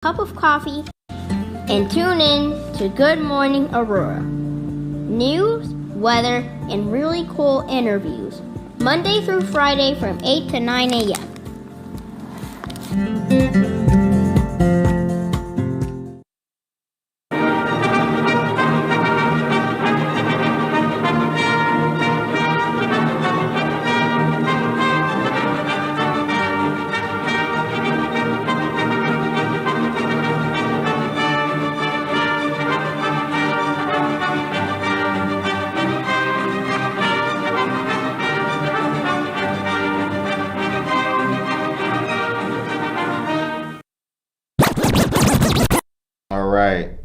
cup of coffee, and tune in to Good Morning Aurora. News, weather, and really cool interviews. Monday through Friday from 8 to 9 a.m.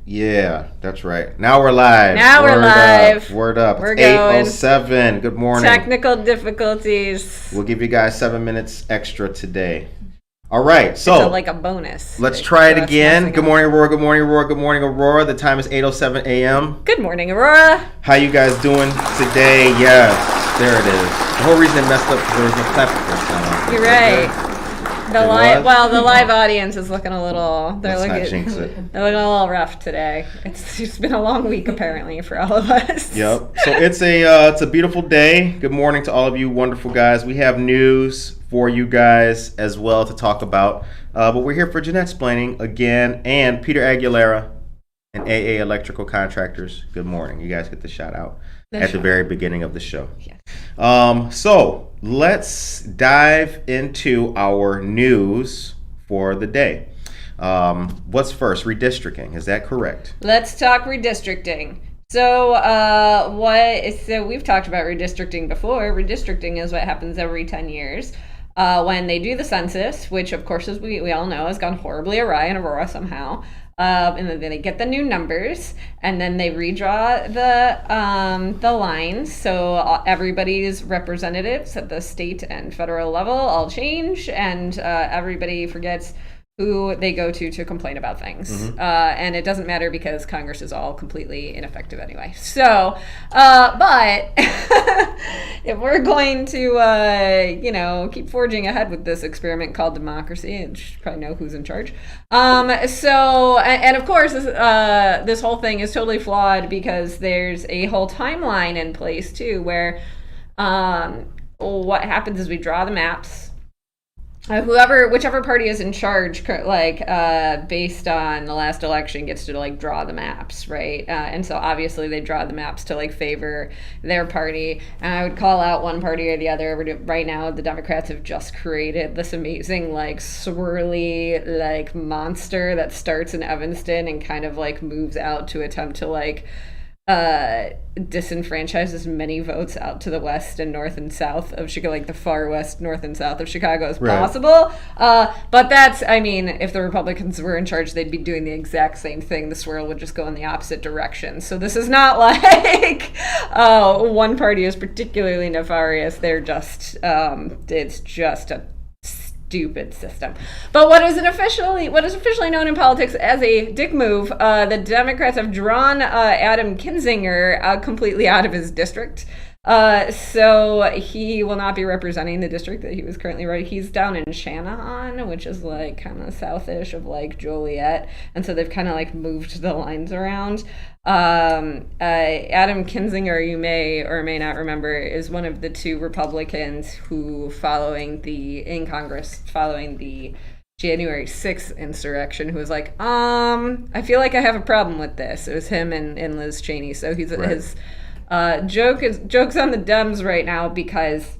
Yeah, that's right. Now we're live. Word up. We're it's going. 8:07. Good morning. Technical difficulties. We'll give you guys 7 minutes extra today. All right, so like a bonus. Let's try it again. Good morning, Aurora. Good morning, Aurora. Good morning, Aurora. The time is 8:07 a.m. Good morning, Aurora. How you guys doing today? Yes, there it is. The whole reason it messed up is there was no clap the first time. You're right. The live audience is looking a little. They're looking a little rough today. It's been a long week apparently for all of us. Yep. So it's a beautiful day. Good morning to all of you wonderful guys. We have news for you guys as well to talk about. But we're here for Jenettesplaining again, and Peter Aguilera and AA Electrical Contractors. Good morning. You guys get the shout out at the very beginning of the show. Yes. So let's dive into our news for the day. What's first? Redistricting. Is that correct? Let's talk redistricting. So we've talked about redistricting before. Redistricting is what happens every 10 years. When they do the census, which of course, as we all know, has gone horribly awry in Aurora somehow. And then they get the new numbers, and then they redraw the lines. So everybody's representatives at the state and federal level all change, and everybody forgets who they go to complain about things. Mm-hmm. And it doesn't matter because Congress is all completely ineffective anyway. So, but if we're going to, keep forging ahead with this experiment called democracy, and you should probably know who's in charge. And of course, this whole thing is totally flawed because there's a whole timeline in place too, where what happens is we draw the maps. Whichever party is in charge, based on the last election, gets to draw the maps, right? And so obviously they draw the maps to favor their party. And I would call out one party or the other. Right now, the Democrats have just created this amazing swirly monster that starts in Evanston and kind of moves out to attempt to disenfranchise as many votes out to the west and north and south of Chicago, the far west, north and south of Chicago as possible. But that's, if the Republicans were in charge, they'd be doing the exact same thing. The swirl would just go in the opposite direction. So this is not one party is particularly nefarious. They're just, it's just a stupid system. But what is officially known in politics as a dick move, the Democrats have drawn Adam Kinzinger completely out of his district. So he will not be representing the district that he was currently running. He's down in Shanahan, which is kind of southish of Joliet. And so they've kind of moved the lines around. Adam Kinzinger, you may or may not remember, is one of the two Republicans who, following the January 6th insurrection, who was I feel like I have a problem with this. It was him and Liz Cheney. So he's his joke's on the Dems right now because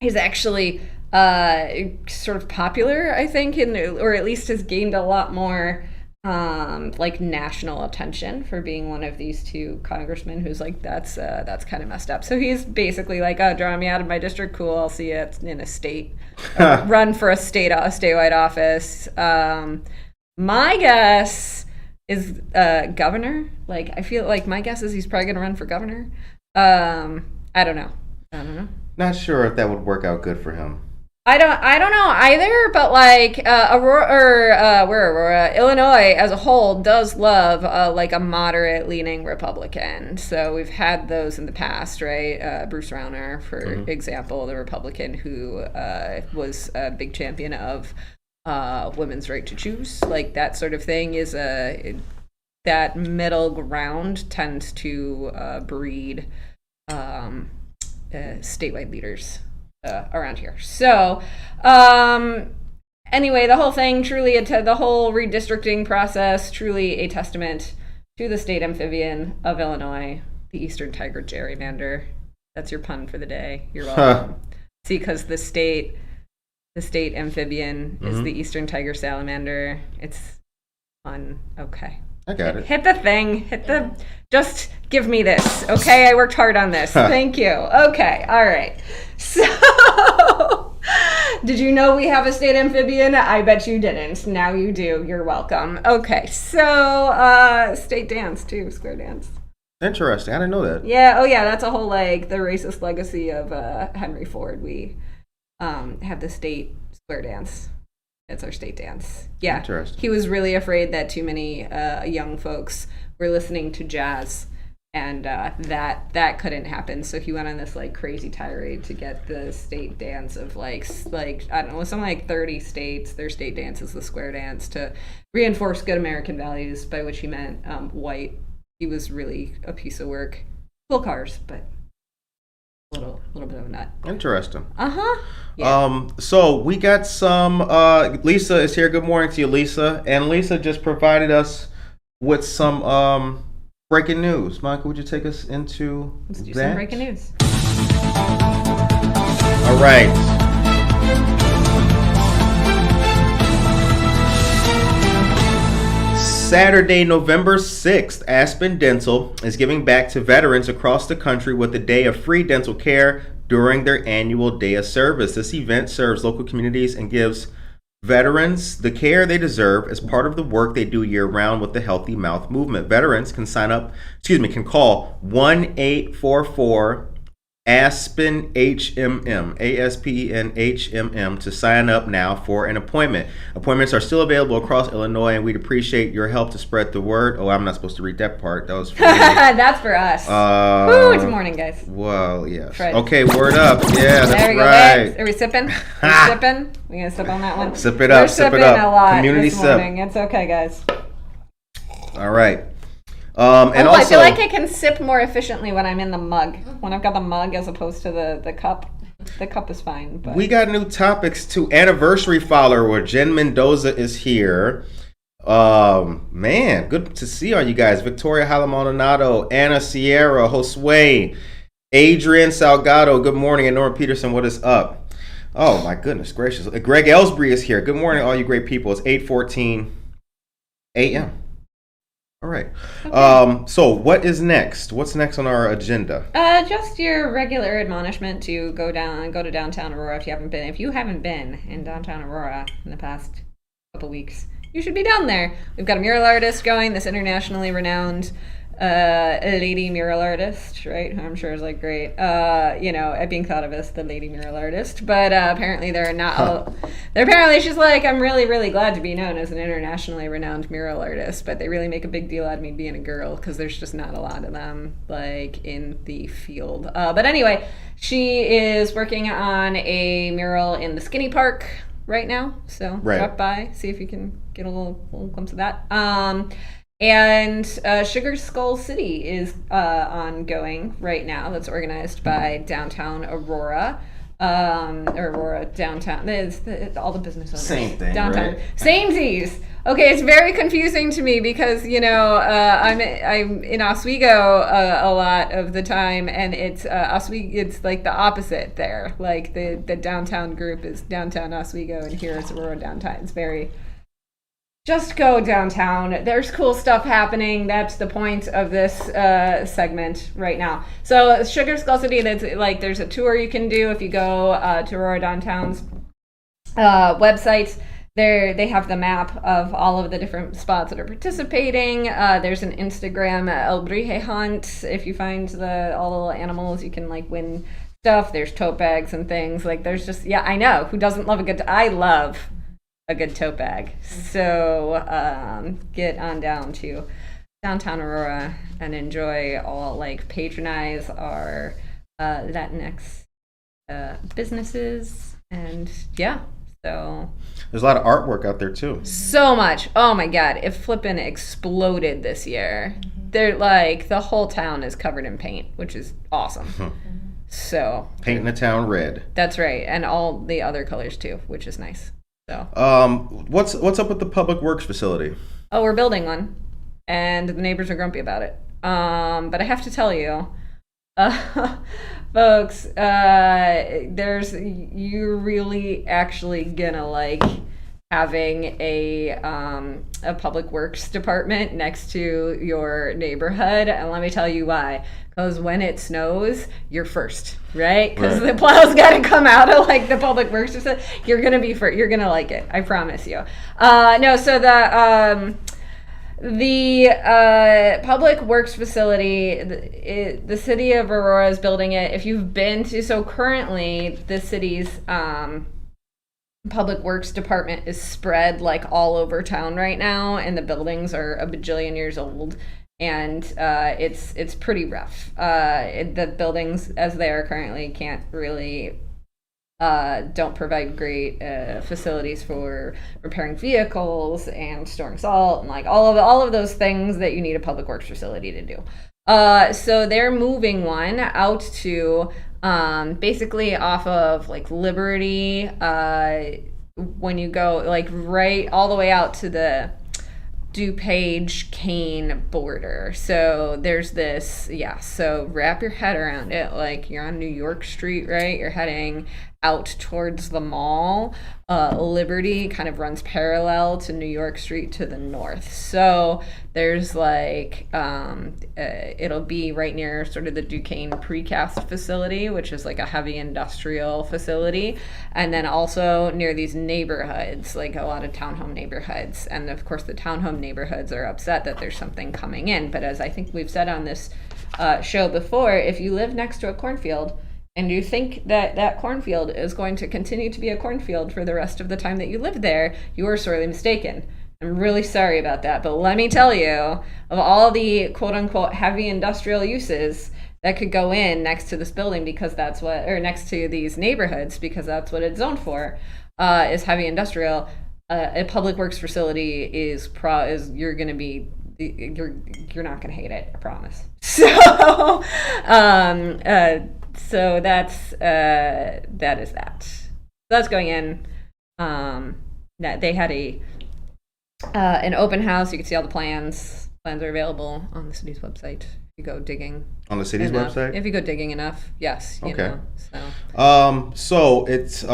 he's actually sort of popular, I think, or at least has gained a lot more national attention for being one of these two congressmen who's that's kind of messed up. So he's basically draw me out of my district, cool, I'll see you in a state, run for a statewide office. My guess is governor. I feel my guess is he's probably gonna run for governor. I don't know. Not sure if that would work out good for him. I don't know either, but Aurora, Illinois as a whole does love a moderate leaning Republican. So we've had those in the past, right? Bruce Rauner, for example, the Republican who was a big champion of women's right to choose, like that sort of thing, is that middle ground tends to breed statewide leaders around here. So anyway, the whole thing, truly, the whole redistricting process, truly a testament to the state amphibian of Illinois, the Eastern Tiger gerrymander. That's your pun for the day. You're welcome. See, because the state amphibian is the Eastern Tiger salamander. It's fun. Okay. I got it. Hit the thing. Just give me this. Okay, I worked hard on this. Thank you. Okay, all right. So, did you know we have a state amphibian? I bet you didn't. Now you do. You're welcome. Okay, so state dance too, square dance. Interesting. I didn't know that. Yeah. Oh, yeah. That's a whole the racist legacy of Henry Ford. We have the state square dance. It's our state dance. Yeah. Interesting. He was really afraid that too many young folks were listening to jazz, and that couldn't happen. So he went on this crazy tirade to get the state dance of I don't know, something like 30 states. Their state dance is the square dance to reinforce good American values, by which he meant white. He was really a piece of work. Cool cars, but a little bit of a nut. Interesting. Yeah. So we got some. Lisa is here. Good morning to you, Lisa. And Lisa just provided us with some breaking news. Michael, would you take us into Let's do that? some breaking news. All right. Saturday, November 6th, Aspen Dental is giving back to veterans across the country with a day of free dental care during their annual day of service. This event serves local communities and gives veterans the care they deserve as part of the work they do year-round with the Healthy Mouth Movement. Veterans can can call 1-844 Aspen HMM, ASPEN to sign up now for an appointment. Appointments are still available across Illinois, and we'd appreciate your help to spread the word. Oh, I'm not supposed to read that part. That was for me. That's for us. Woo, it's morning, guys. Well, yes. Friday. Okay, word up. Yeah, that's there we go. right. Are we sipping? We're sipping? We gonna sip on that one? Sip it up. Sip it up. A lot Community this sip. morning. It's okay, guys. All right. And also, I feel like I can sip more efficiently when I'm in the mug. When I've got the mug as opposed to the cup. The cup is fine. But. We got new topics too. Anniversary follower Jen Mendoza is here. Man, good to see all you guys. Victoria Halamaldonado, Anna Sierra, Josue, Adrian Salgado, good morning. And Nora Peterson, what is up? Oh my goodness gracious. Greg Ellsbury is here. Good morning, all you great people. It's 8:14 a.m. All right. Okay. So what is next? What's next on our agenda? Just your regular admonishment to go to downtown Aurora if you haven't been. If you haven't been in downtown Aurora in the past couple weeks, you should be down there. We've got a mural artist going, this internationally renowned lady mural artist, right? Who I'm sure is great. Being thought of as the lady mural artist, but apparently they're not. Apparently she's I'm really, really glad to be known as an internationally renowned mural artist, but they really make a big deal out of me being a girl because there's just not a lot of them in the field. But anyway, she is working on a mural in the Skinny Park right now, so drop by, see if you can get a little glimpse of that. And Sugar Skull City is ongoing right now. That's organized by Downtown Aurora. Aurora Downtown. All the business owners. Same thing, downtown. right? Samesies. Okay, it's very confusing to me because I'm in Oswego a lot of the time, and it's Oswego. It's the opposite there. The downtown group is Downtown Oswego, and here it's Aurora Downtown. It's very. Just go downtown. There's cool stuff happening. That's the point of this segment right now. So Sugar Skull City, that's there's a tour you can do if you go to Aurora Downtown's website. They have the map of all of the different spots that are participating. There's an Instagram El Brije hunt. If you find all the little animals, you can win stuff. There's tote bags and things. There's just I know who doesn't love I love a good tote bag. So get on down to downtown Aurora and enjoy all patronize our Latinx businesses, and So There's a lot of artwork out there too. so much. Oh my God, it flippin' exploded this year. They're like the whole town is covered in paint, which is awesome. So Painting the town red. that's right, and all the other colors too, which is nice. So What's up with the public works facility? oh, we're building one, and the neighbors are grumpy about it. But I have to tell you, folks, you're really actually gonna like having a public works department next to your neighborhood, and let me tell you why. Because when it snows, you're first, right? Because the plows got to come out of like the public works facility. You're gonna be first. You're gonna like it. I promise you. No, so the public works facility, the city of Aurora is building it. If you've been to, so currently the city's public works department is spread like all over town right now, and the buildings are a bajillion years old, and it's pretty rough. The buildings as they are currently can't really don't provide great facilities for repairing vehicles and storing salt and like all of those things that you need a public works facility to do. So they're moving one out to basically off of like Liberty, when you go like right all the way out to the DuPage Kane border. So there's this, so wrap your head around it. Like you're on New York Street, right? You're heading out towards the mall. Liberty kind of runs parallel to New York Street to the north. So there's like, it'll be right near sort of the Duquesne precast facility, which is like a heavy industrial facility. And then also near these neighborhoods, like a lot of townhome neighborhoods. And of course the townhome neighborhoods are upset that there's something coming in. But as I think we've said on this show before, if you live next to a cornfield, and you think that that cornfield is going to continue to be a cornfield for the rest of the time that you live there, you are sorely mistaken. I'm really sorry about that, but let me tell you, of all the quote-unquote heavy industrial uses that could go in next to this building, because that's what, or next to these neighborhoods, because that's what it's zoned for, is heavy industrial. A public works facility is you're going to be, you're not going to hate it, I promise. So that is that. So that's going in. They had an open house. You can see all the plans. Plans are available on the city's website. If you go digging. On the city's website? If you go digging enough, yes. You okay. know, so it's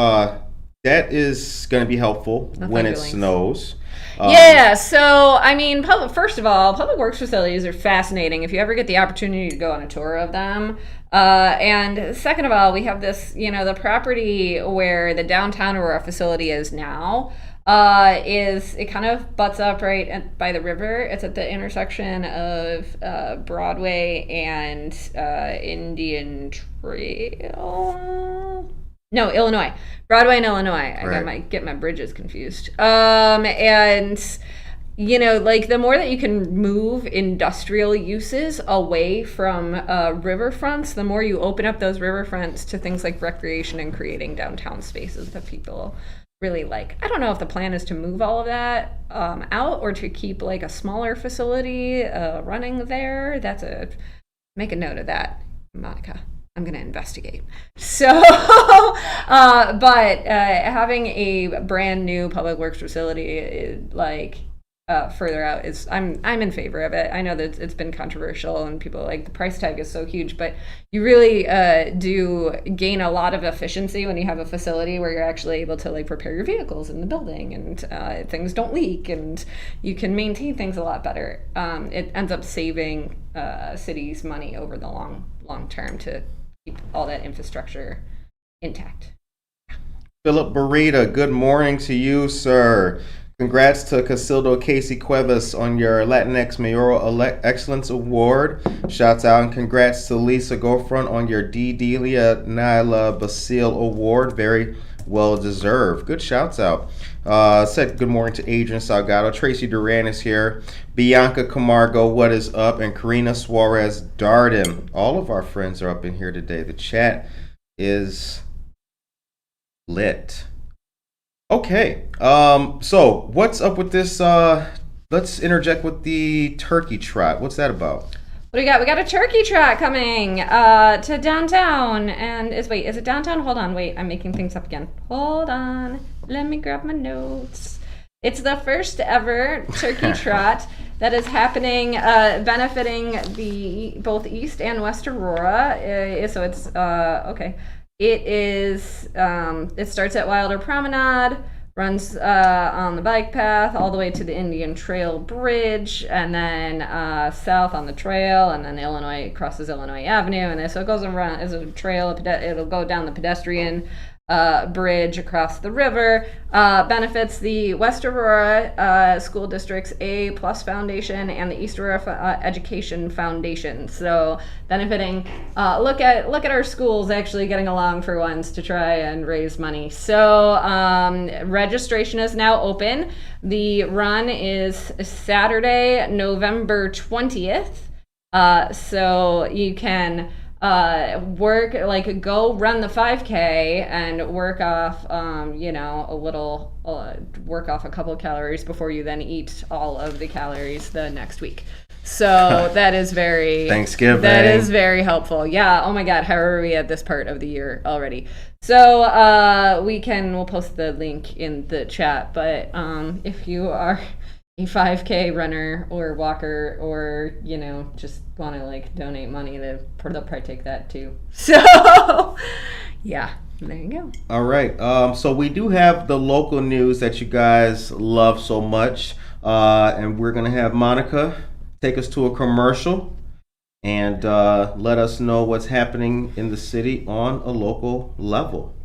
that is going to be helpful when it snows. Yeah, so I mean, first of all, public works facilities are fascinating if you ever get the opportunity to go on a tour of them. And second of all, we have this, the property where the downtown Aurora facility is now, it kind of butts up right by the river. It's at the intersection of Broadway and Indian Trail. No, Illinois. Broadway and Illinois. I get my bridges confused. And like the more that you can move industrial uses away from riverfronts, the more you open up those riverfronts to things like recreation and creating downtown spaces that people really like. I don't know if the plan is to move all of that out or to keep like a smaller facility running there. Make a note of that, Monica. I'm going to investigate. So, but having a brand new public works facility, further out is, I'm in favor of it. I know that it's been controversial and people like the price tag is so huge, but you really do gain a lot of efficiency when you have a facility where you're actually able to like prepare your vehicles in the building and things don't leak and you can maintain things a lot better. It ends up saving cities money over the long term to keep all that infrastructure intact. Philip Barita, good morning to you, sir. Congrats to Casildo Casey Cuevas on your Latinx Mayoral Excellence Award. Shouts out and congrats to Lisa Gofront on your D. Delia Nyla Basile Award. Very well deserved. Good shouts out. Said good morning to Adrian Salgado. Tracy Duran is here. Bianca Camargo, what is up? And Karina Suarez Darden. All of our friends are up in here today. The chat is lit. Okay. So what's up with this? Let's interject with the turkey trot. What's that about? What do we got? We got a turkey trot coming to downtown. And is it downtown? Hold on, wait, I'm making things up again. Hold on. Let me grab my notes. It's the first ever turkey trot that is happening, benefiting the both East and West Aurora. So it's okay. It is. It starts at Wilder Promenade, runs on the bike path all the way to the Indian Trail Bridge, and then south on the trail, and then crosses Illinois Avenue, and so it goes around as a trail. It'll go down the pedestrian bridge across the river. Benefits the West Aurora School District's A+ Foundation and the East Aurora Education Foundation. So benefiting, look at our schools actually getting along for once to try and raise money. So registration is now open. The run is Saturday, November 20th. So you can go run the 5K and work off, work off a couple of calories before you then eat all of the calories the next week. So that is very Thanksgiving. That is very helpful. Yeah. Oh my God. How are we at this part of the year already? So we'll post the link in the chat. But if you are a 5K runner or walker, or just want to donate money, they'll probably take that too. So yeah, there you go. All right. So we do have the local news that you guys love so much, and we're gonna have Monica take us to a commercial and let us know what's happening in the city on a local level.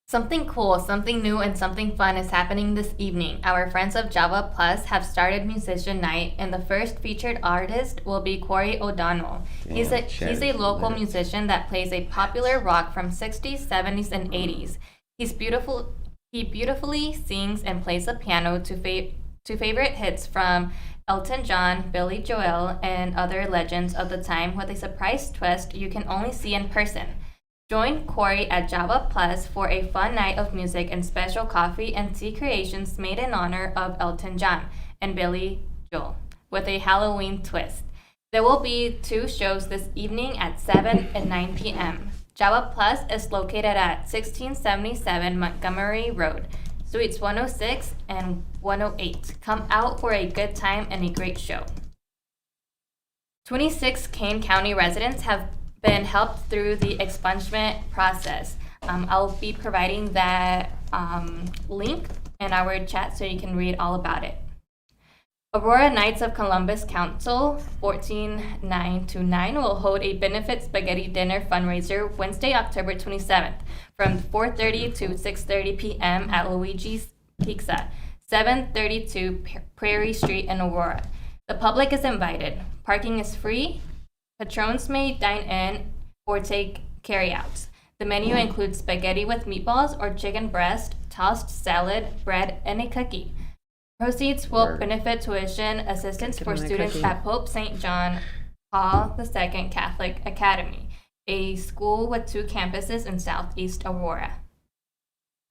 Something cool, something new, and something fun is happening this evening. Our friends of Java Plus have started Musician Night, and the first featured artist will be Corey O'Donnell. He's a local musician that plays a popular rock from 60s, 70s, and 80s. He beautifully sings and plays the piano to favorite hits from Elton John, Billy Joel, and other legends of the time with a surprise twist you can only see in person. Join Corey at Java Plus for a fun night of music and special coffee and tea creations made in honor of Elton John and Billy Joel with a Halloween twist. There will be 2 shows this evening at 7 and 9 p.m. Java Plus is located at 1677 Montgomery Road, Suites 106 and 108. Come out for a good time and a great show. 26 Kane County residents have been helped through the expungement process. I'll be providing that link in our chat so you can read all about it. Aurora Knights of Columbus Council 14929 will hold a benefit spaghetti dinner fundraiser Wednesday, October 27th from 4:30 to 6:30 p.m. at Luigi's Pizza, 732 Prairie Street in Aurora. The public is invited. Parking is free. Patrons may dine in or take carry-outs. The menu includes spaghetti with meatballs or chicken breast, tossed salad, bread, and a cookie. Proceeds will benefit tuition assistance for students at Pope St. John Paul II Catholic Academy, a school with 2 campuses in Southeast Aurora.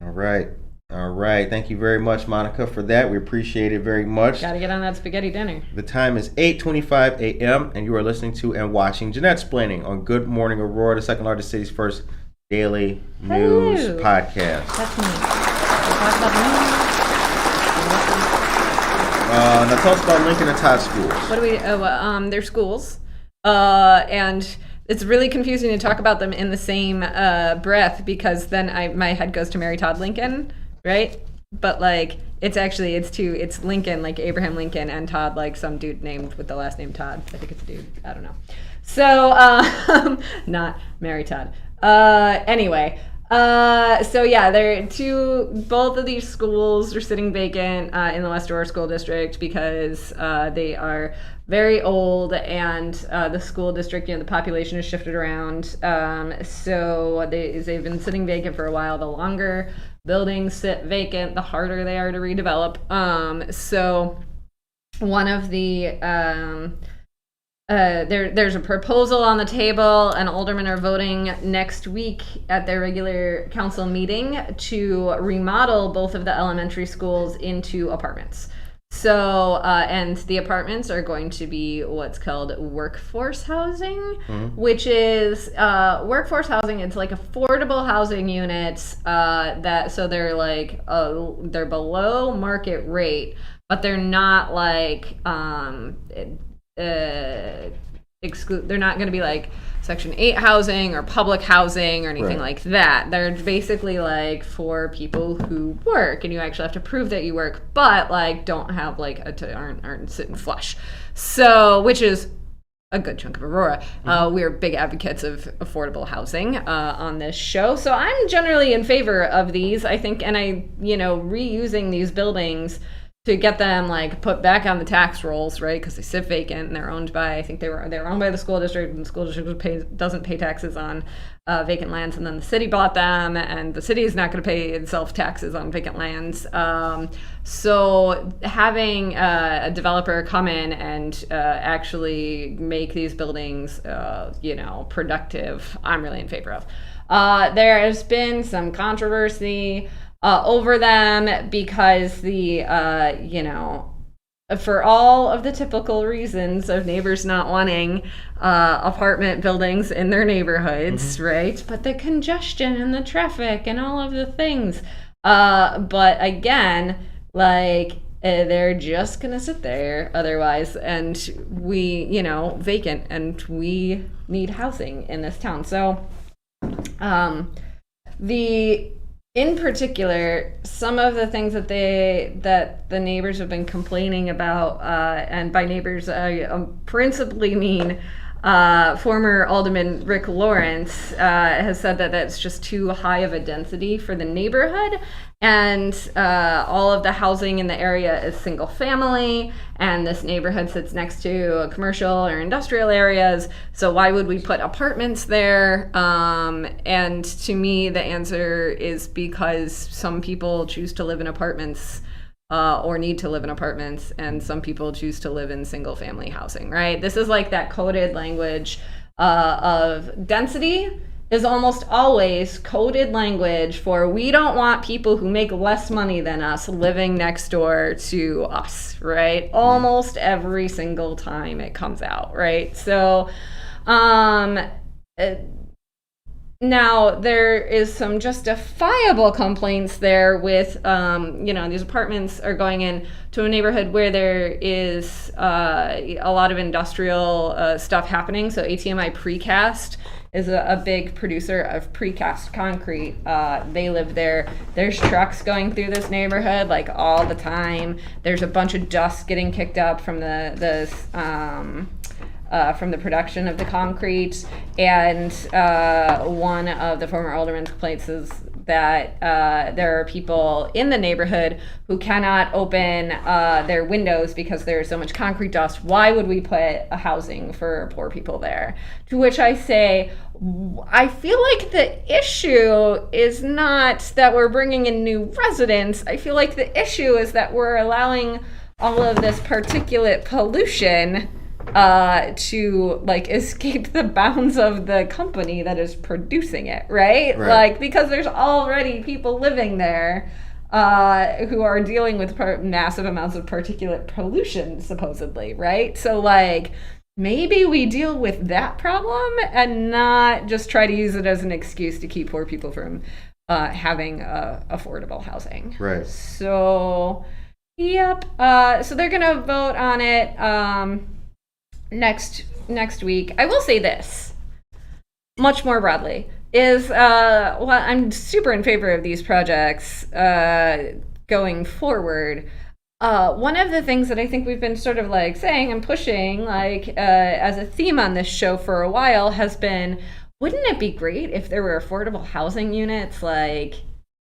All right. Thank you very much, Monica, for that. We appreciate it very much. Gotta get on that spaghetti dinner. The time is 8:25 a.m. and you are listening to and watching Jenettesplaining on Good Morning Aurora, the second largest city's first daily news podcast. That's me. We'll talk about now tell us about Lincoln and Todd schools. What do we? They're schools, and it's really confusing to talk about them in the same breath because then my head goes to Mary Todd Lincoln. Right? But it's Lincoln, like Abraham Lincoln, and Todd, like some dude named with the last name Todd. I think it's a dude. I don't know. So, not Mary Todd. Anyway, so yeah, both of these schools are sitting vacant in the West Aurora School District because they are very old and the school district, the population has shifted around. So they've been sitting vacant for a while. The longer buildings sit vacant, the harder they are to redevelop. So one of the there's a proposal on the table, and aldermen are voting next week at their regular council meeting to remodel both of the elementary schools into apartments. So, and the apartments are going to be what's called workforce housing, which is workforce housing. It's like affordable housing units so they're like they're below market rate, but they're not like they're not going to be like Section 8 housing or public housing or anything like that. They're basically like for people who work, and you actually have to prove that you work, but like don't have like aren't sitting flush. So, which is a good chunk of Aurora. We're big advocates of affordable housing on this show. So I'm generally in favor of these, I think, and reusing these buildings to get them like put back on the tax rolls, right? Because they sit vacant and they're owned by, I think they're owned by the school district, and the school district doesn't pay taxes on vacant lands, and then the city bought them, and the city is not going to pay itself taxes on vacant lands. So having a developer come in and actually make these buildings, productive, I'm really in favor of. There has been some controversy over them because for all of the typical reasons of neighbors not wanting apartment buildings in their neighborhoods, right? But the congestion and the traffic and all of the things. But again, like they're just gonna sit there otherwise, and vacant, and we need housing in this town. So in particular, some of the things that the neighbors have been complaining about, and by neighbors I principally mean former Alderman Rick Lawrence, has said that that's just too high of a density for the neighborhood, and all of the housing in the area is single family, and this neighborhood sits next to commercial or industrial areas, so why would we put apartments there? And to me, the answer is because some people choose to live in apartments or need to live in apartments, and some people choose to live in single family housing, right? This is like that coded language of density is almost always coded language for we don't want people who make less money than us living next door to us, right? Almost every single time it comes out, right? So now there is some justifiable complaints there with, these apartments are going in to a neighborhood where there is a lot of industrial stuff happening. So ATMI Precast is a big producer of precast concrete. They live there. There's trucks going through this neighborhood like all the time. There's a bunch of dust getting kicked up from the production of the concrete, and one of the former alderman's complaints is that there are people in the neighborhood who cannot open their windows because there's so much concrete dust. Why would we put a housing for poor people there? To which I say, I feel like the issue is not that we're bringing in new residents. I feel like the issue is that we're allowing all of this particulate pollution to like escape the bounds of the company that is producing it, right? Like, because there's already people living there who are dealing with massive amounts of particulate pollution, supposedly, right? So like, maybe we deal with that problem and not just try to use it as an excuse to keep poor people from having affordable housing. Right. So, yep. So they're gonna vote on it next week. I will say this, much more broadly, is I'm super in favor of these projects going forward. One of the things that I think we've been sort of like saying and pushing like as a theme on this show for a while has been, wouldn't it be great if there were affordable housing units like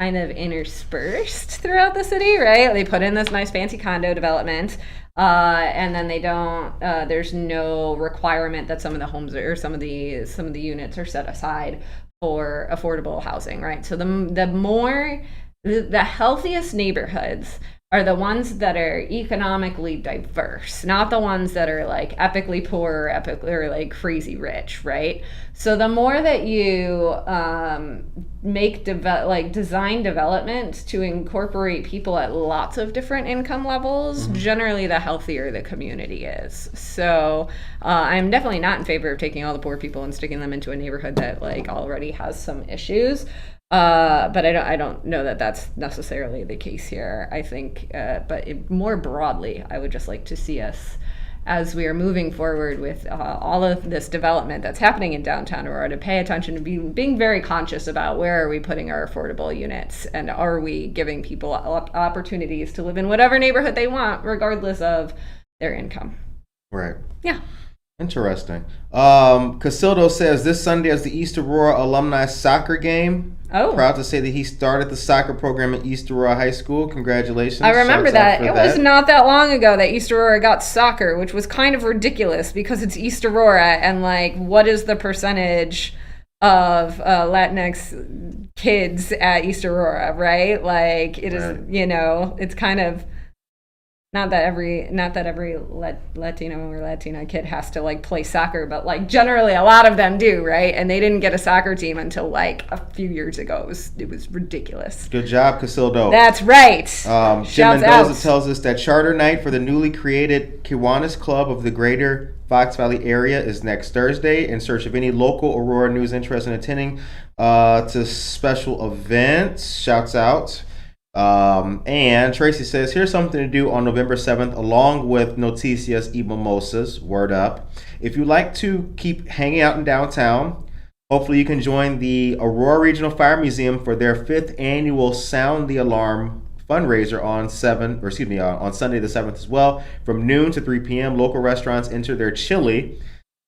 kind of interspersed throughout the city, right? They put in this nice fancy condo development, and then they don't. There's no requirement that some of the homes or some of the units are set aside for affordable housing, right? So the healthiest neighborhoods are the ones that are economically diverse, not the ones that are like epically poor or like crazy rich, right? So the more that you make design development to incorporate people at lots of different income levels, generally the healthier the community is. So I'm definitely not in favor of taking all the poor people and sticking them into a neighborhood that like already has some issues. But I don't know that that's necessarily the case here. I think, more broadly, I would just like to see us, as we are moving forward with all of this development that's happening in downtown Aurora, to pay attention to being very conscious about where are we putting our affordable units, and are we giving people opportunities to live in whatever neighborhood they want, regardless of their income. Right. Yeah. Interesting. Casildo says this Sunday is the East Aurora alumni soccer game. Oh. Proud to say that he started the soccer program at East Aurora High School. Congratulations. I remember that. It was not that long ago that East Aurora got soccer, which was kind of ridiculous because it's East Aurora, and like, what is the percentage of Latinx kids at East Aurora, right? Like, it is, it's kind of not that every Latino or Latina kid has to like play soccer, but like generally a lot of them do, right? And they didn't get a soccer team until like a few years ago. It was ridiculous. Good job, Casildo. That's right. Jim Mendoza tells us that charter night for the newly created Kiwanis Club of the Greater Fox Valley area is next Thursday. In search of any local Aurora news interested in attending to special events, shouts out. And Tracy says, here's something to do on November 7th, along with Noticias y Mimosas, word up. If you like to keep hanging out in downtown, hopefully you can join the Aurora Regional Fire Museum for their 5th annual Sound the Alarm fundraiser on Sunday the 7th as well. From noon to 3 p.m., local restaurants enter their chili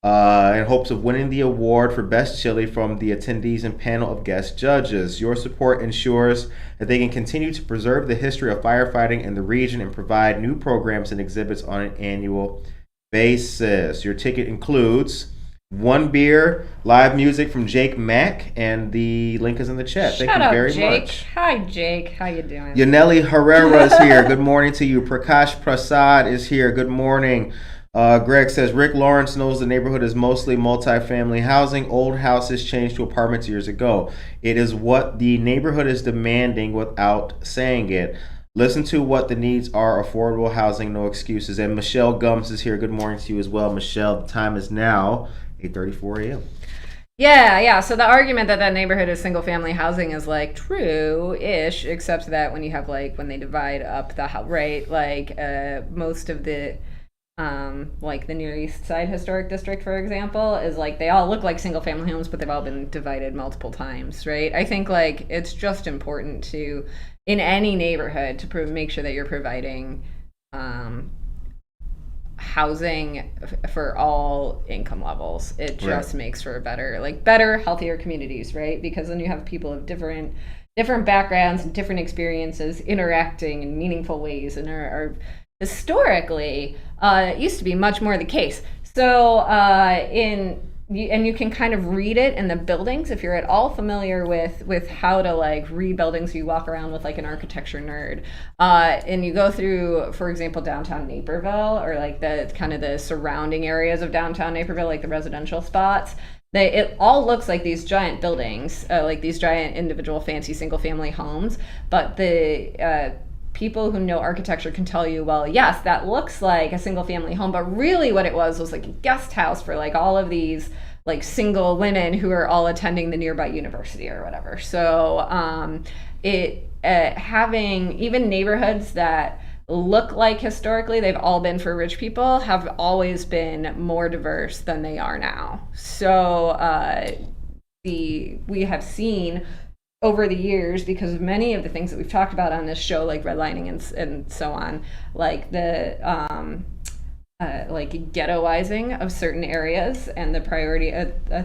in hopes of winning the award for best chili from the attendees and panel of guest judges. Your support ensures that they can continue to preserve the history of firefighting in the region and provide new programs and exhibits on an annual basis. Your ticket includes 1 beer, live music from Jake Mack, and the link is in the chat. Thank you very much. Hi, Jake. How you doing? Yaneli Herrera is here. Good morning to you. Prakash Prasad is here. Good morning. Greg says, Rick Lawrence knows the neighborhood is mostly multifamily housing. Old houses changed to apartments years ago. It is what the neighborhood is demanding without saying it. Listen to what the needs are. Affordable housing, no excuses. And Michelle Gums is here. Good morning to you as well. Michelle, the time is now 8:34 a.m. Yeah. So the argument that neighborhood is single family housing is like true-ish, except that when you have like, when they divide up the house, right? Like most of the like the Near East Side Historic District, for example, is like they all look like single family homes, but they've all been divided multiple times, right? I think like it's just important to, in any neighborhood, to make sure that you're providing housing for all income levels. It just makes for better, healthier communities, right? Because then you have people of different backgrounds and different experiences interacting in meaningful ways, and are historically, it used to be much more the case. So and you can kind of read it in the buildings if you're at all familiar with how to like read buildings. You walk around with like an architecture nerd, and you go through, for example, downtown Naperville, or like the kind of the surrounding areas of downtown Naperville, like the residential spots. It all looks like these giant buildings, like these giant individual fancy single family homes, but the people who know architecture can tell you, well, yes, that looks like a single family home, but really what it was like a guest house for like all of these like single women who are all attending the nearby university or whatever. So having even neighborhoods that look like historically they've all been for rich people have always been more diverse than they are now. So we have seen over the years, because of many of the things that we've talked about on this show, like redlining and so on, like the like ghettoizing of certain areas, and the priority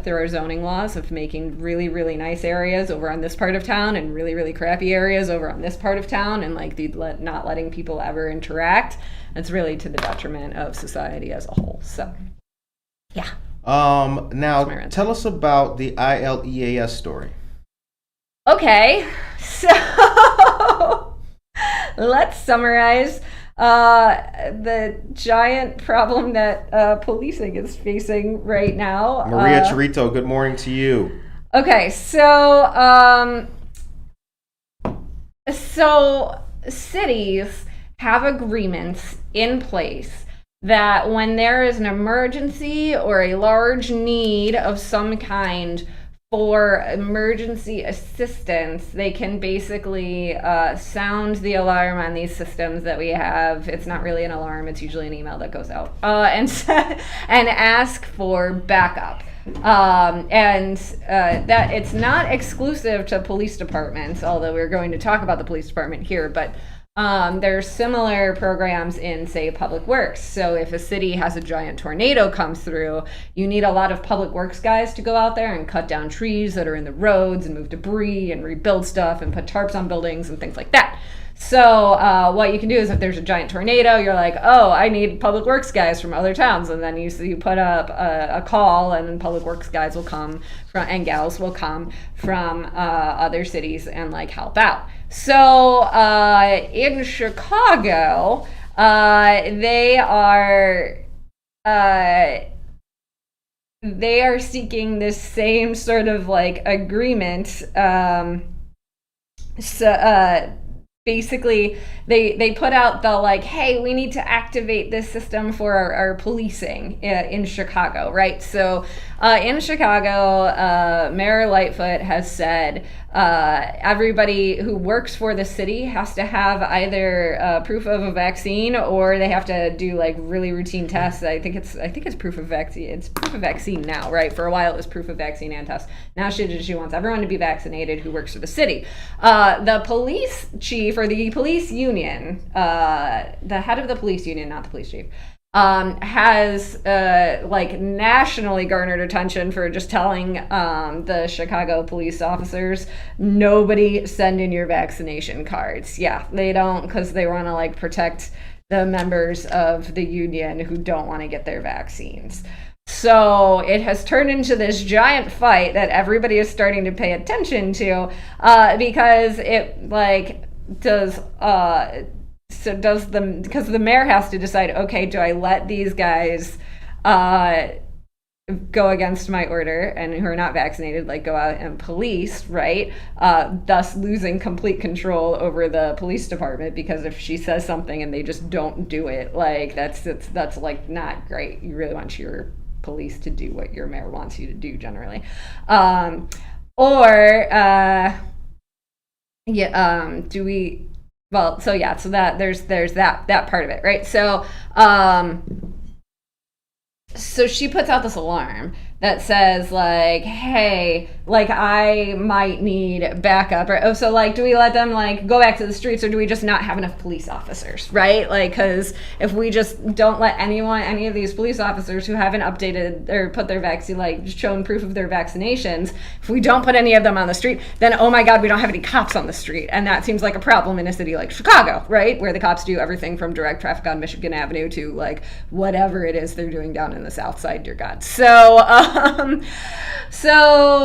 through our zoning laws of making really, really nice areas over on this part of town and really, really crappy areas over on this part of town, and like not letting people ever interact. It's really to the detriment of society as a whole. So, yeah. Now tell us about the ILEAS story. Okay, so let's summarize the giant problem that policing is facing right now. Maria Chirito, good morning to you. Okay, so cities have agreements in place that when there is an emergency or a large need of some kind for emergency assistance, they can basically sound the alarm on these systems that we have. It's not really an alarm, it's usually an email that goes out, and ask for backup. That it's not exclusive to police departments, although we're going to talk about the police department here, but there's similar programs in, say, public works. So if a city has a giant tornado comes through, you need a lot of public works guys to go out there and cut down trees that are in the roads and move debris and rebuild stuff and put tarps on buildings and things like that. So what you can do is if there's a giant tornado, you're like, oh, I need public works guys from other towns. And then you put up a call, and then public works guys will come from, and gals will come from other cities and like help out. So in Chicago, they are seeking this same sort of like agreement. Basically, they put out the like, hey, we need to activate this system for our policing in Chicago, right? So in Chicago, Mayor Lightfoot has said everybody who works for the city has to have either proof of a vaccine, or they have to do like really routine tests. I think it's proof of vaccine. It's proof of vaccine now, right? For a while it was proof of vaccine and test. Now she wants everyone to be vaccinated who works for the city. The police chief, or the police union, the head of the police union, not the police chief, has like nationally garnered attention for just telling the Chicago police officers, nobody send in your vaccination cards. Yeah, they don't, because they want to like protect the members of the union who don't want to get their vaccines. So it has turned into this giant fight that everybody is starting to pay attention to, because it like because the mayor has to decide, okay, do I let these guys go against my order and who are not vaccinated, like go out and police, right? Thus losing complete control over the police department, because if she says something and they just don't do it, like that's like not great. You really want your police to do what your mayor wants you to do generally. So that there's that part of it, right? So she puts out this alarm that says like, hey, like I might need backup, or so like, do we let them like go back to the streets, or do we just not have enough police officers, right? Like, because if we just don't let any of these police officers who haven't updated or put their vaccine, like shown proof of their vaccinations, if we don't put any of them on the street, then oh my god, we don't have any cops on the street. And that seems like a problem in a city like Chicago, right, where the cops do everything from direct traffic on Michigan Avenue to like whatever it is they're doing down in the South Side, dear god. So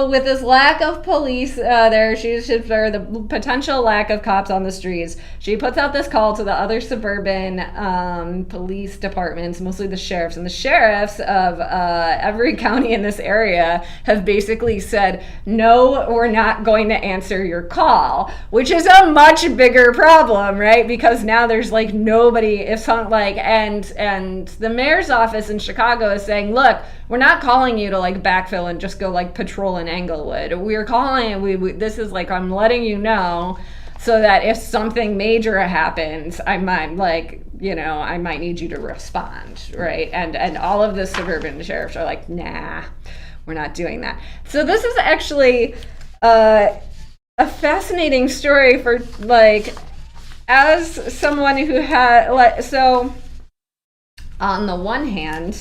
with this lack of police the potential lack of cops on the streets, she puts out this call to the other suburban police departments, mostly the sheriffs. And the sheriffs of every county in this area have basically said, no, we're not going to answer your call, which is a much bigger problem, right? Because now there's like nobody, and the mayor's office in Chicago is saying, look, we're not calling you to like backfill and just go like patrol in Englewood. We're calling, this is like, I'm letting you know so that if something major happens, I might need you to respond, right? And all of the suburban sheriffs are like, nah, we're not doing that. So this is actually a fascinating story for like, as someone who had like, so on the one hand,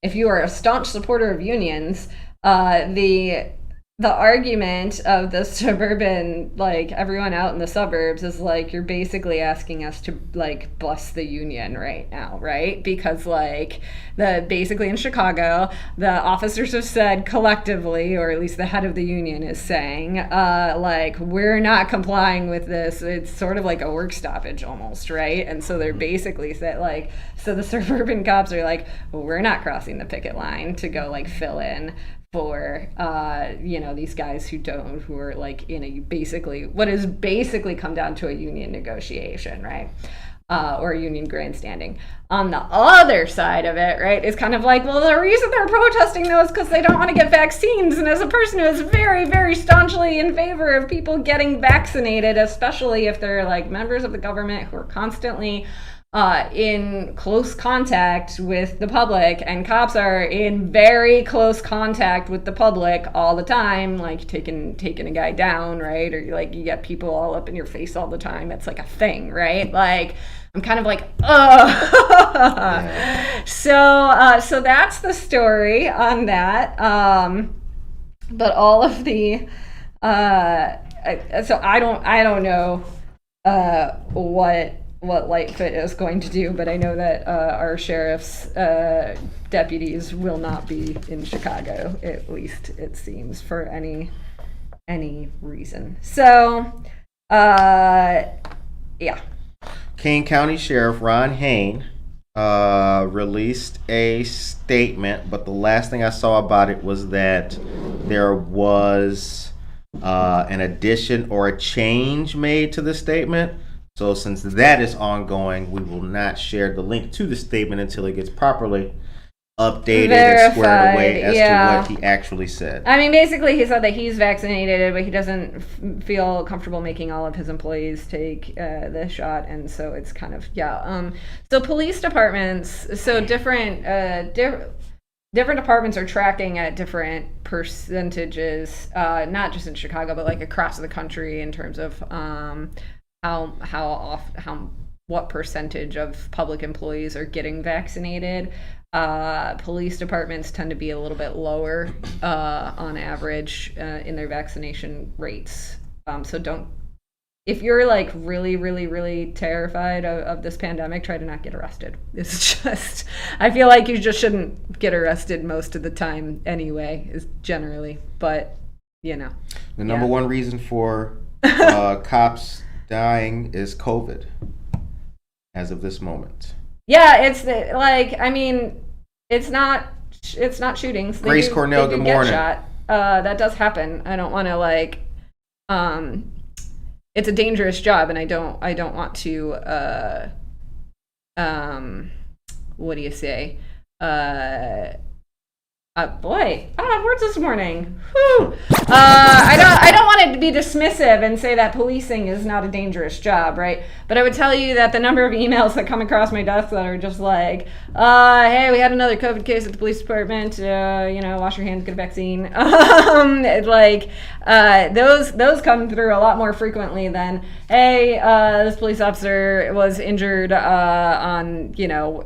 if you are a staunch supporter of unions, the the argument of the suburban, like everyone out in the suburbs is like, you're basically asking us to like bless the union right now, right? Because like basically in Chicago, the officers have said collectively, or at least the head of the union is saying, like, we're not complying with this. It's sort of like a work stoppage almost, right? And so they're basically said like, so the suburban cops are like, well, we're not crossing the picket line to go like fill in for these guys who are like in a basically what is basically come down to a union negotiation, right? Or union grandstanding. On the other side of it, right, is kind of like, well, the reason they're protesting though is because they don't want to get vaccines. And as a person who is very, very staunchly in favor of people getting vaccinated, especially if they're like members of the government who are constantly in close contact with the public, and cops are in very close contact with the public all the time, like taking a guy down, right? Or like you get people all up in your face all the time. It's like a thing, right? Like I'm kind of like, oh. So that's the story on that. But all of the so I don't know what Lightfoot is going to do, but I know that our sheriff's deputies will not be in Chicago, at least it seems, for any reason. So, yeah. Kane County Sheriff Ron Hain released a statement, but the last thing I saw about it was that there was an addition or a change made to the statement. So since that is ongoing, we will not share the link to the statement until it gets properly updated and squared away as to what he actually said. I mean, basically he said that he's vaccinated, but he doesn't feel comfortable making all of his employees take the shot, and so it's kind of, so police departments, so different departments are tracking at different percentages, not just in Chicago, but like across the country in terms of what percentage of public employees are getting vaccinated. Police departments tend to be a little bit lower on average in their vaccination rates. So if you're like really, really, really terrified of this pandemic, try to not get arrested. It's just, I feel like you just shouldn't get arrested most of the time anyway, is generally, but The number one reason for cops dying is COVID as of this moment. Yeah, it's it's not shootings. Grace Cornell, good morning. Shot. That does happen. I don't want to it's a dangerous job, and I don't want to what do you say? Boy, I don't have words this morning. Whew. I don't want to be dismissive and say that policing is not a dangerous job, right? But I would tell you that the number of emails that come across my desk that are just like, hey, we had another COVID case at the police department. Wash your hands, get a vaccine. Those come through a lot more frequently than, hey, this police officer was injured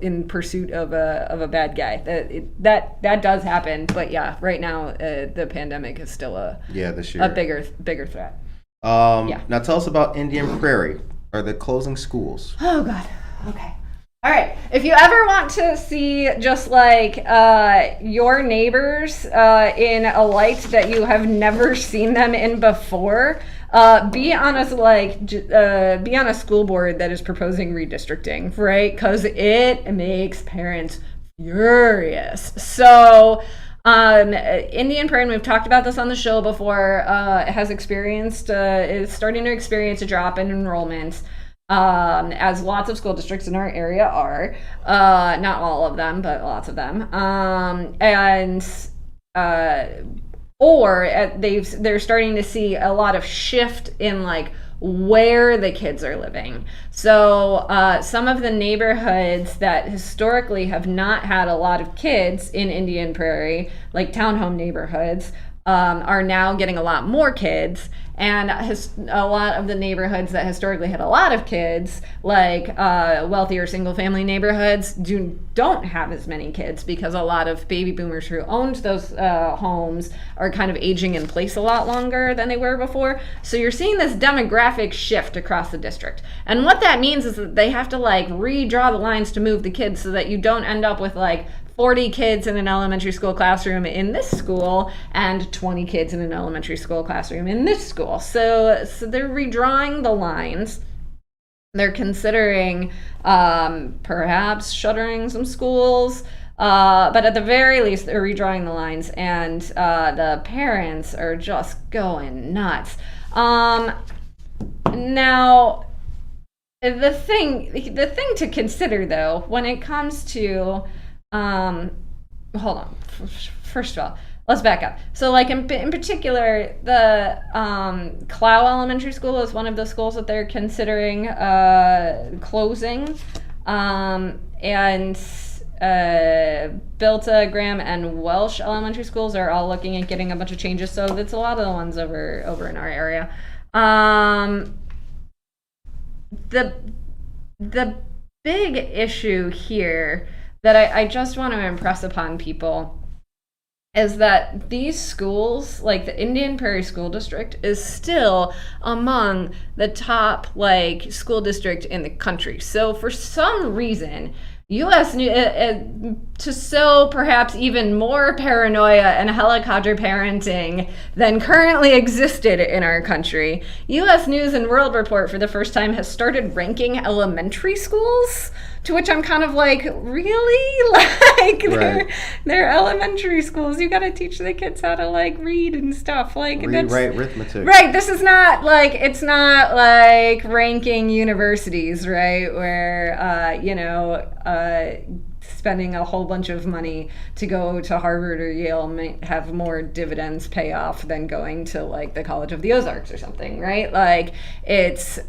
in pursuit of a bad guy. That does happen. But yeah, right now the pandemic is still a bigger threat. Now tell us about Indian Prairie. Are they closing schools? Oh God. Okay. All right. If you ever want to see just like your neighbors in a light that you have never seen them in before, be on a school board that is proposing redistricting, right? Because it makes parents furious. So Indian Prairie, and we've talked about this on the show before, is starting to experience a drop in enrollment, as lots of school districts in our area are, not all of them, but lots of them, they're starting to see a lot of shift in like where the kids are living. So some of the neighborhoods that historically have not had a lot of kids in Indian Prairie, like townhome neighborhoods, are now getting a lot more kids. And a lot of the neighborhoods that historically had a lot of kids, like wealthier single-family neighborhoods, don't have as many kids because a lot of baby boomers who owned those homes are kind of aging in place a lot longer than they were before. So you're seeing this demographic shift across the district. And what that means is that they have to like redraw the lines to move the kids so that you don't end up with like 40 kids in an elementary school classroom in this school and 20 kids in an elementary school classroom in this school. So they're redrawing the lines. They're considering perhaps shuttering some schools, but at the very least, they're redrawing the lines, and the parents are just going nuts. Now, the thing to consider, though, when it comes to hold on. First of all, let's back up. So, like in particular, the Clow Elementary School is one of the schools that they're considering closing, and Bilta, Graham, and Welsh Elementary Schools are all looking at getting a bunch of changes. So that's a lot of the ones over in our area. The big issue here that I just want to impress upon people is that these schools, like the Indian Prairie School District, is still among the top like school district in the country. So for some reason, U.S. to sow perhaps even more paranoia and helicopter parenting than currently existed in our country, U.S. News and World Report for the first time has started ranking elementary schools, to which I'm kind of like, really? Like, Right. they're elementary schools. You got to teach the kids how to, like, read and stuff. Like, Read, write, arithmetic. Right, this is not, like, it's not, like, ranking universities, right, where, spending a whole bunch of money to go to Harvard or Yale might have more dividends pay off than going to, like, the College of the Ozarks or something, right? Like, it's,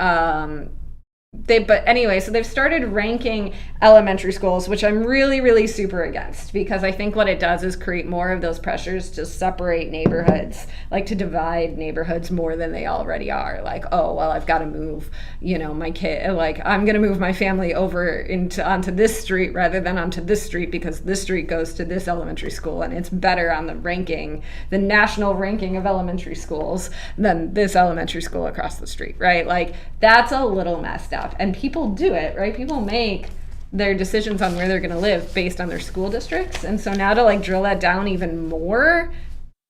so they've started ranking elementary schools, which I'm really, really super against, because I think what it does is create more of those pressures to separate neighborhoods, like to divide neighborhoods more than they already are. Like, oh, well, I've got to move, my kid, like, I'm going to move my family over onto this street rather than onto this street because this street goes to this elementary school and it's better on the national ranking of elementary schools than this elementary school across the street, right? Like, that's a little messed up. And people do it, right? People make their decisions on where they're going to live based on their school districts. And so now to like drill that down even more,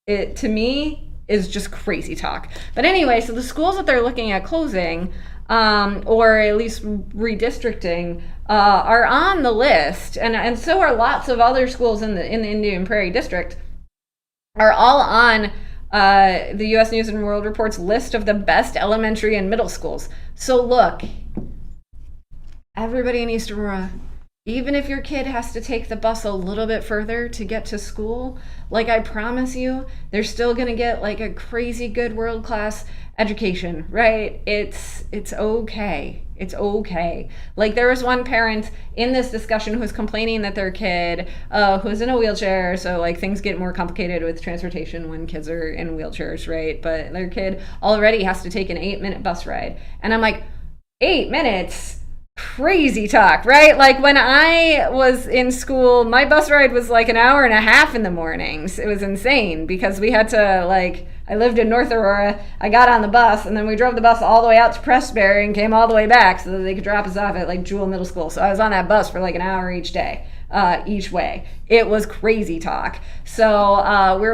it to me is just crazy talk. But anyway, so the schools that they're looking at closing, or at least redistricting, are on the list, and so are lots of other schools in the Indian Prairie District, are all on the U.S. News and World Report's list of the best elementary and middle schools. So look, everybody in East Aurora, even if your kid has to take the bus a little bit further to get to school, like, I promise you, they're still going to get like a crazy good world-class education, right? It's okay. It's okay. Like, there was one parent in this discussion who was complaining that their kid, who's in a wheelchair, so like things get more complicated with transportation when kids are in wheelchairs, right? But their kid already has to take an 8-minute bus ride. And I'm like, 8 minutes? Crazy talk, right? Like, when I was in school, my bus ride was like an hour and a half in the mornings. It was insane because we had to, like, I lived in North Aurora. I got on the bus and then we drove the bus all the way out to Prestbury and came all the way back so that they could drop us off at like Jewel Middle School. So I was on that bus for like an hour each day, each way. It was crazy talk. So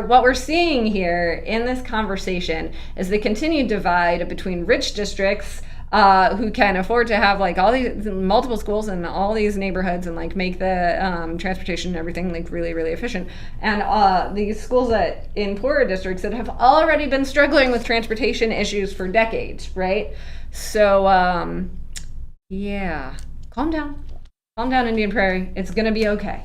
what we're seeing here in this conversation is the continued divide between rich districts who can afford to have like all these multiple schools in all these neighborhoods and like make the transportation and everything like really, really efficient, and these schools that in poorer districts that have already been struggling with transportation issues for decades, right? So yeah, calm down, Indian Prairie. It's gonna be okay.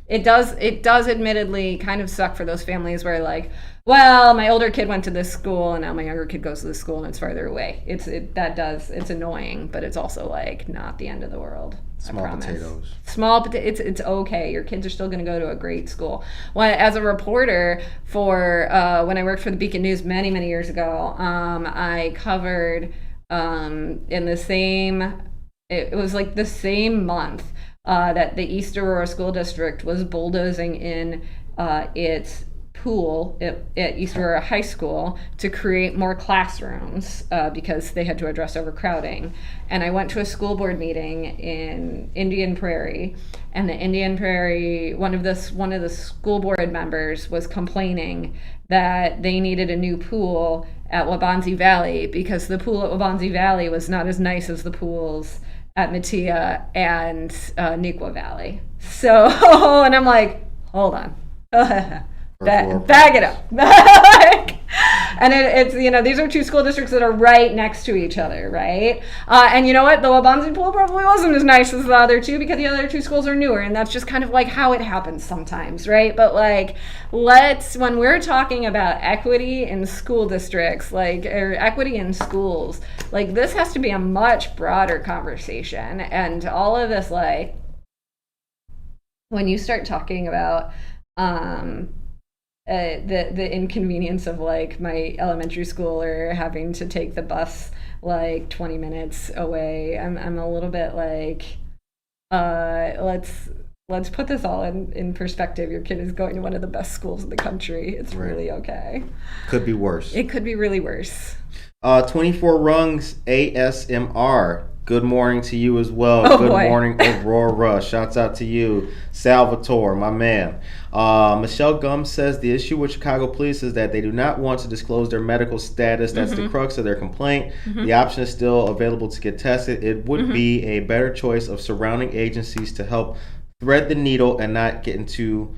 it does admittedly kind of suck for those families where like, well, my older kid went to this school and now my younger kid goes to this school and it's farther away. It's annoying, but it's also like not the end of the world. Small potatoes. It's okay. Your kids are still going to go to a great school. As a reporter for when I worked for the Beacon News many years ago, I covered in the same. It was like the same month that the East Aurora School District was bulldozing in its pool at East Aurora High School to create more classrooms because they had to address overcrowding. And I went to a school board meeting in Indian Prairie, and the Indian Prairie, one of the school board members was complaining that they needed a new pool at Waubonsie Valley because the pool at Waubonsie Valley was not as nice as the pools at Metea and Neuqua Valley. So, and I'm like, hold on. Bag it up. And it's these are two school districts that are right next to each other, right? And you know what? The Waubonsie pool probably wasn't as nice as the other two because the other two schools are newer, and that's just kind of like how it happens sometimes, right? But like, when we're talking about equity in school districts, or equity in schools, like this has to be a much broader conversation. And all of this, like, when you start talking about the inconvenience of like my elementary school or having to take the bus like 20 minutes away, I'm a little bit like, let's put this all in perspective. Your kid is going to one of the best schools in the country. It's really okay. Could be worse. It could be really worse. 24 Rungs ASMR. Good morning to you as well. Good morning, Aurora. Shouts out to you. Salvatore, my man. Michelle Gum says the issue with Chicago police is that they do not want to disclose their medical status. That's the crux of their complaint. The option is still available to get tested. It would be a better choice of surrounding agencies to help thread the needle and not get into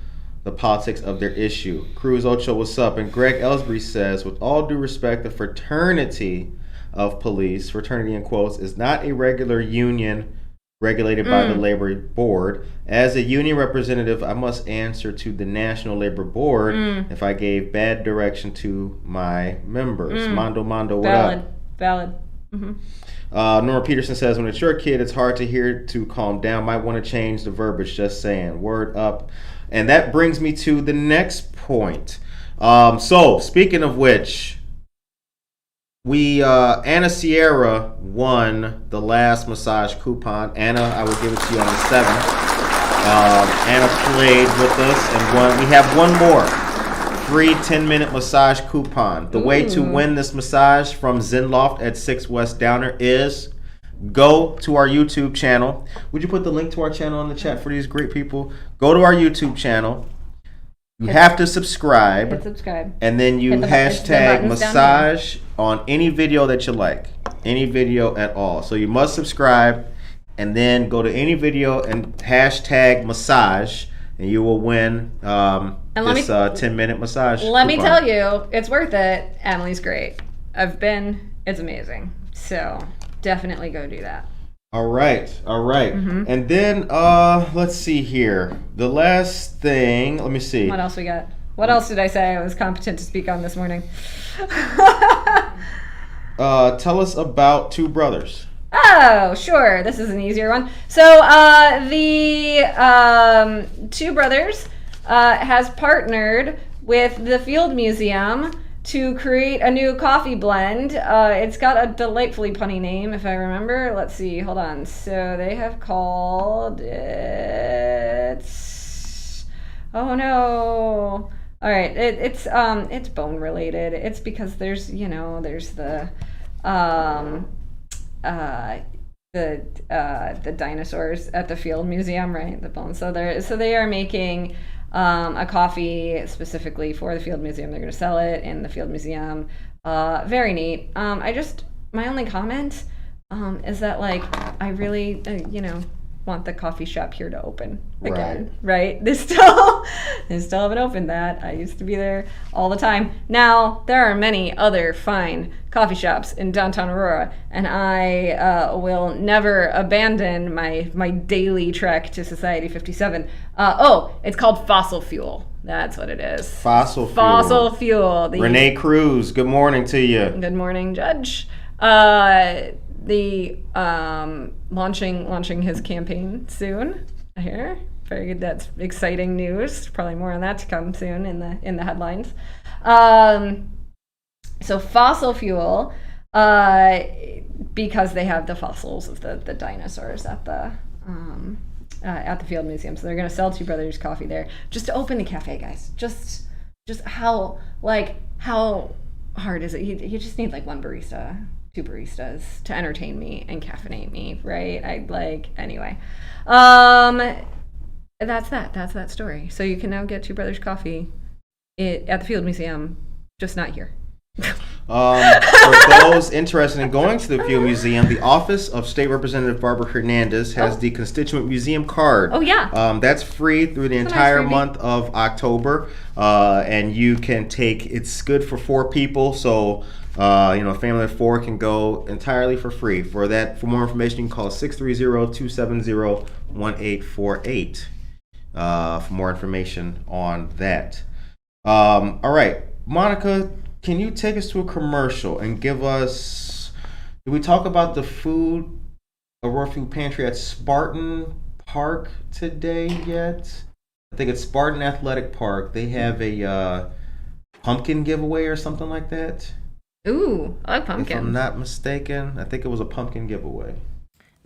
the politics of their issue. Cruz Ocho, what's up? And Greg Ellsbury says, with all due respect, the fraternity of police, fraternity in quotes, is not a regular union regulated by the labor board. As a union representative, I must answer to the National Labor Board if I gave bad direction to my members. Mondo, what up? Valid. Nora Peterson says, when it's your kid, it's hard to hear to calm down. Might want to change the verbiage, just saying. Word up. And that brings me to the next point. So, speaking of which, Anna Sierra won the last massage coupon. Anna, I will give it to you on the 7th. Anna played with us and won. We have one more free 10-minute massage coupon. The way to win this massage from Zen Loft at 6 West Downer is go to our YouTube channel. Would you put the link to our channel in the chat for these great people? Go to our YouTube channel. You have to subscribe. Hit subscribe. And then you hashtag massage on any video that you like. Any video at all. So you must subscribe and then go to any video and hashtag massage and you will win this 10-minute massage. Let me tell you, it's worth it. Emily's great. It's amazing. So definitely go do that. All right. And then let's see here. The last thing, let me see. What else we got? What else did I say I was competent to speak on this morning? Tell us about Two Brothers. Oh, sure. This is an easier one. So the Two Brothers has partnered with the Field Museum to create a new coffee blend. It's got a delightfully punny name, if I remember. Let's see, hold on. So they have called it... Oh no. All right, it's bone related. It's because there's the dinosaurs at the Field Museum, right? The bones. So they are making a coffee specifically for the Field Museum. They're going to sell it in the Field Museum. Very neat. My only comment is that, like, I really, want the coffee shop here to open again, right? They still haven't opened that. I used to be there all the time. Now, there are many other fine coffee shops in downtown Aurora, and I will never abandon my daily trek to Society 57. It's called Fossil Fuel. That's what it is. Fossil Fuel. Fossil Fuel. Renee Cruz, good morning to you. Good morning, Judge. Launching his campaign soon. I hear. Very good. That's exciting news. Probably more on that to come soon in the headlines. So Fossil Fuel, because they have the fossils of the dinosaurs at the Field Museum, so they're going to sell Two Brothers Coffee there. Just to open the cafe, guys. Just how hard is it? You just need like one barista. 2 baristas to entertain me and caffeinate me, right? Anyway. That's that story. So you can now get Two Brothers Coffee at the Field Museum, just not here. For those interested in going to the Field Museum, the Office of State Representative Barbara Hernandez has the Constituent Museum card. Oh, yeah. That's free through the entire month of October, and you can take. It's good for 4 people, so. A family of 4 can go entirely for free. For more information, you can call 630-270-1848 for more information on that. All right, Monica, can you take us to a commercial and give us? Did we talk about the Aurora Food Pantry at Spartan Park today yet? I think it's Spartan Athletic Park. They have a pumpkin giveaway or something like that. Ooh, I like pumpkins. If I'm not mistaken, I think it was a pumpkin giveaway.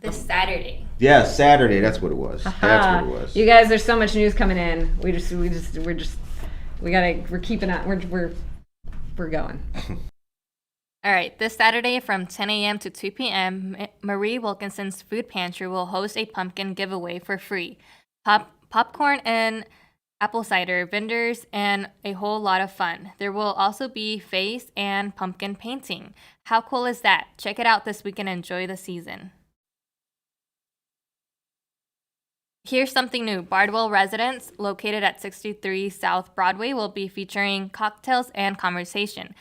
This Saturday. Yeah, Saturday. That's what it was. Aha. That's what it was. You guys, there's so much news coming in. We're keeping up. We're going. All right, this Saturday from 10 a.m. to 2 p.m., Marie Wilkinson's Food Pantry will host a pumpkin giveaway for free. Popcorn and apple cider vendors, and a whole lot of fun. There will also be face and pumpkin painting. How cool is that? Check it out this week and enjoy the season. Here's something new. Bardwell residents, located at 63 South Broadway, will be featuring cocktails and conversation.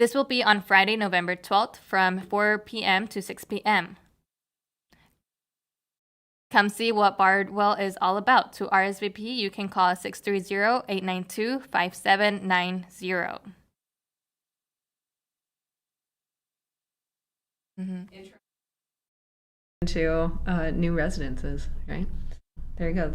This will be on Friday, November 12th from 4 p.m. to 6 p.m. Come see what Bardwell is all about. To RSVP, you can call 630-892-5790. To new residences, right? There you go.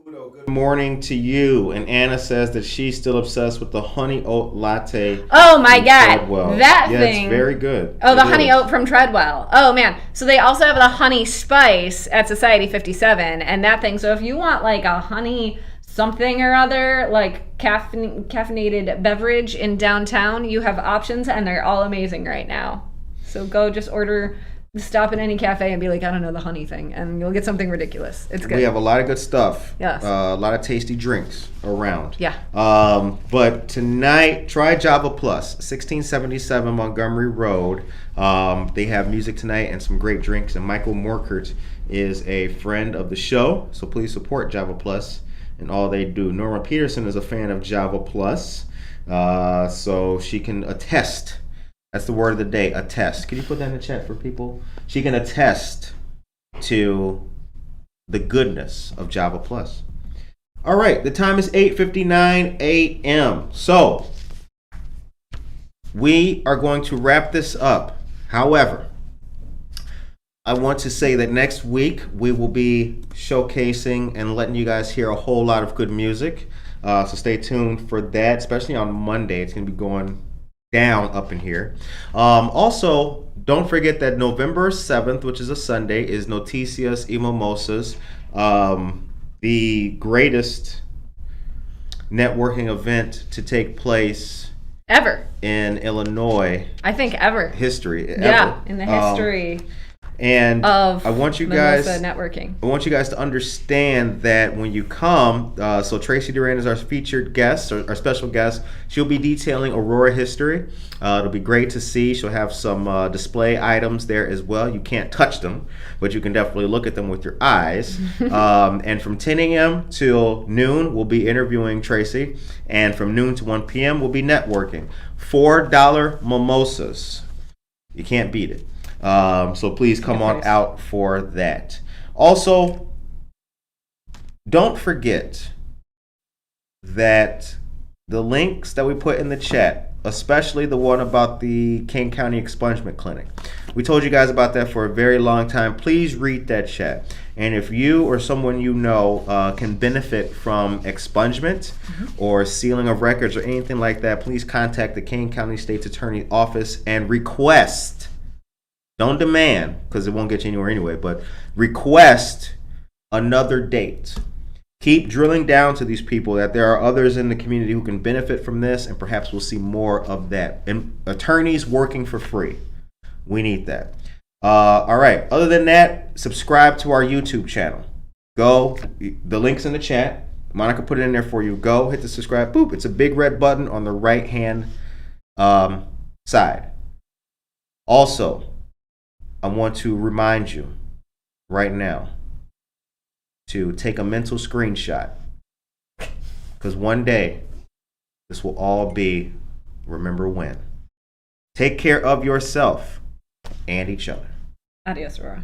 Good morning to you. And Anna says that she's still obsessed with the honey oat latte. Oh my God, Treadwell. that thing! It's very good. Oh, the honey oat from Treadwell. Oh man, so they also have the honey spice at Society 57, and that thing. So if you want like a honey something or other, like caffeinated beverage in downtown, you have options, and they're all amazing right now. So go just order. Stop at any cafe and be like, I don't know, the honey thing, and you'll get something ridiculous. It's good. We have a lot of good stuff. Yes. A lot of tasty drinks around. Yeah. But tonight, try Java Plus, 1677 Montgomery Road. They have music tonight and some great drinks, and Michael Morkert is a friend of the show, so please support Java Plus and all they do. Norma Peterson is a fan of Java Plus, so she can attest. That's the word of the day, attest. Can you put that in the chat for people? She can attest to the goodness of Java Plus. All right, the time is 8:59 a.m. So we are going to wrap this up. However, I want to say that next week we will be showcasing and letting you guys hear a whole lot of good music. So stay tuned for that, especially on Monday. It's going to be going down up in here. Also, don't forget that November 7th, which is a Sunday, is Noticias y Mimosas, the greatest networking event to take place ever in Illinois. I think ever. History. Yeah, ever. in the history. And of I want you Mimosa guys networking. I want you guys to understand that when you come, so Tracy Duran is our featured guest, our special guest. She'll be detailing Aurora history. It'll be great to see. She'll have some display items there as well. You can't touch them, but you can definitely look at them with your eyes. And from 10 a.m. till noon, we'll be interviewing Tracy. And from noon to 1 p.m., we'll be networking. $4 mimosas. You can't beat it. So please come on out for that. Also, don't forget that the links that we put in the chat, especially the one about the King County Expungement Clinic, we told you guys about that for a very long time. Please read that chat. And if you or someone you know can benefit from expungement or sealing of records or anything like that, please contact the King County State's Attorney's Office and request. Don't demand, because it won't get you anywhere anyway, but request another date. Keep drilling down to these people that there are others in the community who can benefit from this, and perhaps we'll see more of that. And attorneys working for free. We need that. All right. Other than that, subscribe to our YouTube channel. Go. The link's in the chat. Monica put it in there for you. Go hit the subscribe. Boop. It's a big red button on the right-hand side. Also, I want to remind you right now to take a mental screenshot, because one day this will all be remember when. Take care of yourself and each other. Adios, Aurora.